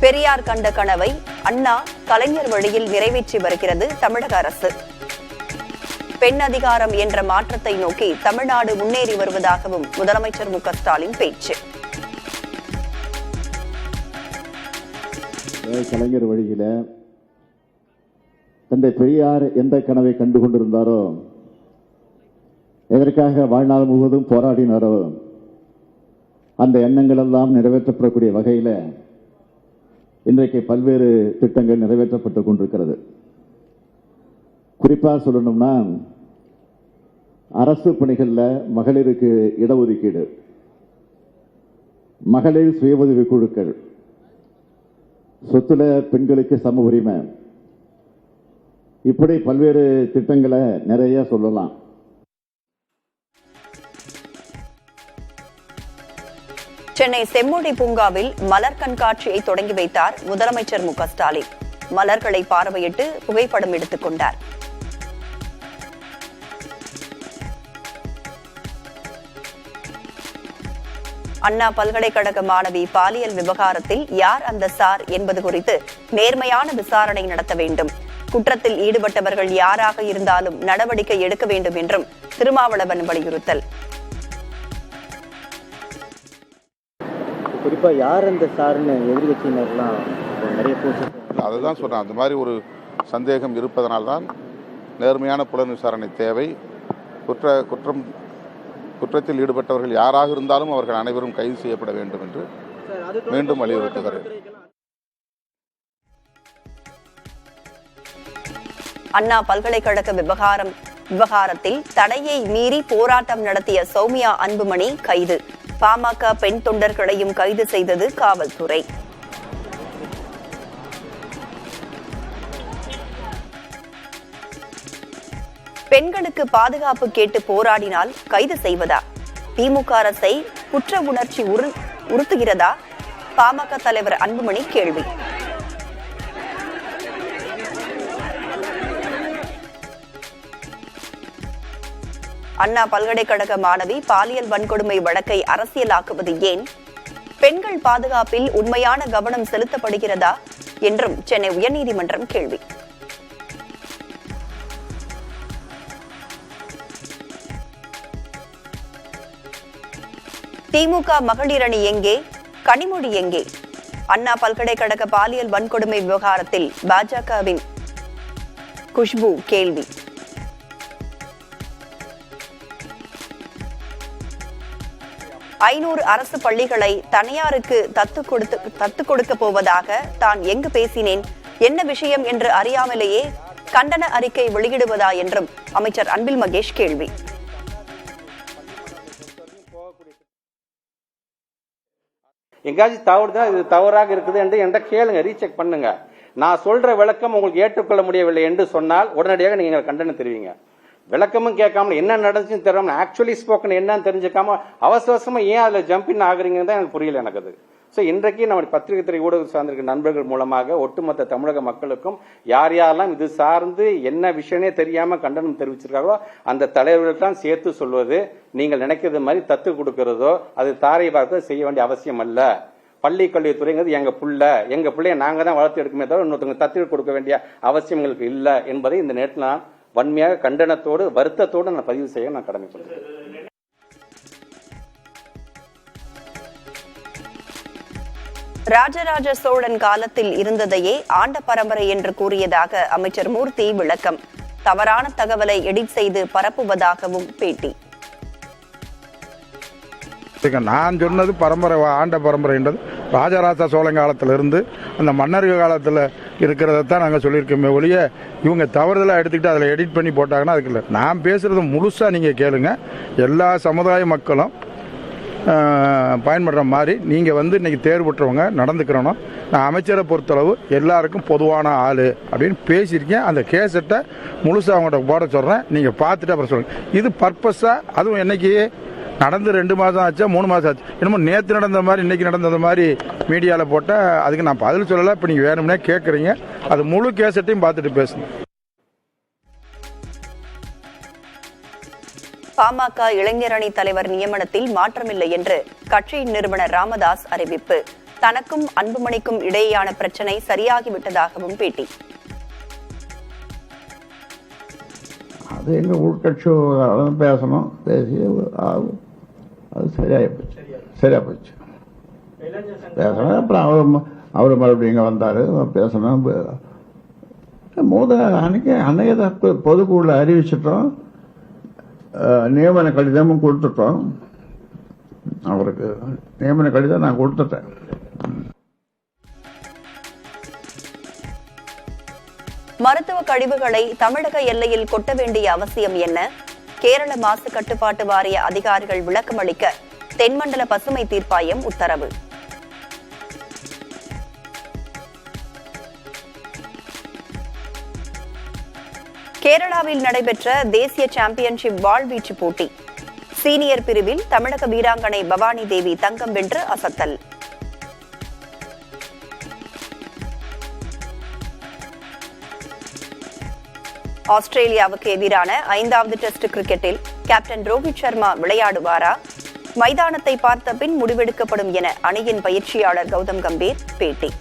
பெரியார் கண்ட கனவை அண்ணா கலைஞர் வழியில் நிறைவேற்றி வருகிறது தமிழக அரசு. பெண் அதிகாரம் என்ற மாற்றத்தை நோக்கி தமிழ்நாடு முன்னேறி வருவதாகவும் முதலமைச்சர் மு க ஸ்டாலின் பேச்சு. கலைஞர் வழியில தந்தை பெரியார் எந்த கனவை கண்டு கொண்டிருந்தாரோ, எதற்காக வாழ்நாள் முழுவதும் போராடினாரோ, அந்த எண்ணங்கள் எல்லாம் நிறைவேற்றப்படக்கூடிய வகையில் இன்றைக்கு பல்வேறு திட்டங்கள் நிறைவேற்றப்பட்டுக் கொண்டிருக்கிறது. குறிப்பாக சொல்லணும்னா, அரசு பணிகளில் மகளிருக்கு இடஒதுக்கீடு, மகளிர் சுய உதவி குழுக்கள், சொத்துல பெண்களுக்கு சம உரிமை, இப்படி பல்வேறு திட்டங்களை நிறைய சொல்லலாம். சென்னை செம்மொழி பூங்காவில் மலர் கண்காட்சியை தொடங்கி வைத்தார் முதலமைச்சர் மு க ஸ்டாலின். மலர்களை பார்வையிட்டு புகைப்படம் எடுத்துக் கொண்டார். அண்ணா பல்கலைக்கழக மாணவி பாலியல் விவகாரத்தில் யார் அந்த சார் என்பது குறித்து நேர்மையான விசாரணை நடத்த வேண்டும். குற்றத்தில் ஈடுபட்டவர்கள் யாராக இருந்தாலும் நடவடிக்கை எடுக்க வேண்டும் என்றும் திருமாவளவன் வலியுறுத்தல். குறிப்பா யார் அந்த சார்னு எதிர்கட்சியினர்லாம் நிறைய அதுதான் சொல்றேன். அந்த மாதிரி ஒரு சந்தேகம் இருப்பதனால்தான் நேர்மையான புலன் விசாரணை தேவை. குற்றத்தில் ஈடுபட்டவர்கள் யாராக இருந்தாலும் அவர்கள் அனைவரும் கைது செய்யப்பட வேண்டும் என்று மீண்டும் வலியுறுத்துகிறேன். அண்ணா பல்கலைக்கழக விவகாரத்தில் தடையை மீறி போராட்டம் நடத்திய சௌமியா அன்புமணி கைது. பாமக பெண் தொண்டர்களையும் கைது செய்தது காவல்துறை. பெண்களுக்கு பாதுகாப்பு கேட்டு போராடினால் கைது செய்வதா? திமுக அரசை குற்ற உணர்ச்சி உறுத்துகிறதா? பாமக தலைவர் அன்புமணி கேள்வி. அண்ணா பல்கலைக்கழக மாணவி பாலியல் வன்கொடுமை வழக்கை அரசியலாக்குவது ஏன்? பெண்கள் பாதுகாப்பில் உண்மையான கவனம் செலுத்தப்படுகிறதா என்றும் சென்னை உயர்நீதிமன்றம் கேள்வி. திமுக மகளிர் அணி எங்கே? கனிமொழி எங்கே? அண்ணா பல்கலைக்கழக பாலியல் வன்கொடுமை விவகாரத்தில் பாஜகவின் குஷ்பு கேள்வி. ஐநூறு அரசு பள்ளிகளை தனியாருக்கு தத்து கொடுக்க போவதாக தான் எங்கு பேசினேன், என்ன விஷயம் என்று அறியாமலேயே கண்டன அறிக்கை வெளியிடுவதா என்றும் அமைச்சர் அன்பில் மகேஷ் கேள்வி. எங்காச்சும் தவறுதான் இது தவறாக இருக்குது என்று என்ற கேளுங்க, ரீசெக் பண்ணுங்க. நான் சொல்ற விளக்கம் உங்களுக்கு ஏற்றுக்கொள்ள முடியவில்லை என்று சொன்னால் உடனடியாக நீங்க கண்டனம் தெரிவிங்க. விளக்கமும் கேட்காம என்ன நடந்துச்சுன்னு தெரியாம ஆக்சுவலி ஸ்போக்கன் என்னன்னு தெரிஞ்சுக்காம அவசரமா ஏன் அதுல ஜம்பின் ஆகுறீங்கன்னு தான் எனக்கு புரியல எனக்கு அது. ஸோ இன்றைக்கு நம்ம பத்திரிகை துறை ஊடகம் சார்ந்திருக்க நண்பர்கள் மூலமாக ஒட்டுமொத்த தமிழக மக்களுக்கும் யார் யாரெல்லாம் இது சார்ந்து என்ன விஷயமே தெரியாம கண்டனம் தெரிவிச்சிருக்காங்களோ அந்த தலைவர்கள் தான் சேர்த்து சொல்வது. நீங்கள் நினைக்கிறது மாதிரி தத்து கொடுக்கிறதோ அது தாரை பார்த்து செய்ய வேண்டிய அவசியம் அல்ல. பள்ளி கல்வித்துறைங்கிறது எங்க பிள்ளைய நாங்க தான் வளர்த்து எடுக்குமே தவிர இன்னொருத்தவங்க தத்து கொடுக்க வேண்டிய அவசியம் எங்களுக்கு இல்லை என்பதை இந்த நேரத்தில் நான் வன்மையாக கண்டனத்தோடு வருத்தத்தோடு நான் பதிவு செய்ய நான் கடமைப்படுகிறேன். ராஜராஜ சோழன் காலத்தில் இருந்ததையே ஆண்ட பரம்பரை என்று கூறியதாக அமைச்சர் மூர்த்தி விளக்கம். தவறான தகவலை எடிட் செய்து பரப்புவதாகவும் பேட்டி. நான் சொன்னது பரம்பரை ஆண்ட பரம்பரை என்றது ராஜராஜ சோழன் காலத்திலிருந்து அந்த மன்னர்கள் காலத்தில் இருக்கிறதான் நாங்கள் சொல்லியிருக்கோமே ஒழிய இவங்க தவறுதலாக எடுத்துக்கிட்டு அதில் எடிட் பண்ணி போட்டாங்கன்னா அதுக்கு இல்லை. நான் பேசுறது முழுசாக நீங்கள் கேளுங்க. எல்லா சமுதாய மக்களும் பயன்படுற மாதிரி நீங்கள் இன்னைக்கு தேர்வு பெற்றவங்க நடந்துக்கிறணும். நான் அமைச்சரை பொறுத்தளவு எல்லாருக்கும் பொதுவான ஆள் அப்படின்னு பேசியிருக்கேன். அந்த கேசட்டை முழுசாக அவங்கள்ட்ட போட சொல்கிறேன். நீங்கள் பார்த்துட்டு அப்புறம் சொல்லுங்கள். இது பர்பஸாக அதுவும் என்னைக்கு நடந்து 2 மாதம் ஆச்சா 3 மாதம் ஆச்சு, என்னமோ நேற்று நடந்த மாதிரி இன்னைக்கு நடந்தது மாதிரி மீடியாவில் போட்டால் அதுக்கு நான் பதில் சொல்லலை. இப்போ நீங்கள் வேணும்னே கேட்குறீங்க. அது முழு கேசட்டையும் பார்த்துட்டு பேசுங்க. பாமக இளைஞரணி தலைவர் நியமனத்தில் மாற்றமில்லை என்று கட்சியின் நிறுவனர் ராமதாஸ் அறிவிப்பு. தனக்கும் அன்புமணிக்கும் இடையேயான பிரச்சனை சரியாகிவிட்டதாகவும் பேட்டி. அது எங்கள் உள்கட்சி பேசணும், பேசி அது சரியாக போச்சு பேசணும். அப்புறம் அவர் மறுபடியும் இங்கே வந்தார், பேசணும். அன்னைக்கு தான் பொதுக்குழுல அறிவிச்சிட்டோம், நியமன கடிதமும் கொடுத்துட்டோம். அவருக்கு நியமன கடிதம் நான் கொடுத்துட்டேன். மருத்துவ கழிவுகளை தமிழக எல்லையில் கொட்ட வேண்டிய அவசியம் என்ன? கேரள மாசு கட்டுப்பாட்டு வாரிய அதிகாரிகள் விளக்கமளிக்க தென்மண்டல பசுமை தீர்ப்பாயம் உத்தரவு. கேரளாவில் நடைபெற்ற தேசிய சாம்பியன்ஷிப் வாள்வீச்சு போட்டி. சீனியர் பிரிவில் தமிழக வீராங்கனை பவானி தேவி தங்கம் வென்று அசத்தல். ஆஸ்திரேலியாவுக்கு எதிரான 5வது டெஸ்ட் கிரிக்கெட்டில் கேப்டன் ரோஹித் சர்மா விளையாடுவாரா? மைதானத்தை பார்த்த பின் முடிவெடுக்கப்படும் என அணியின் பயிற்சியாளர் கௌதம் கம்பீர் பேட்டி.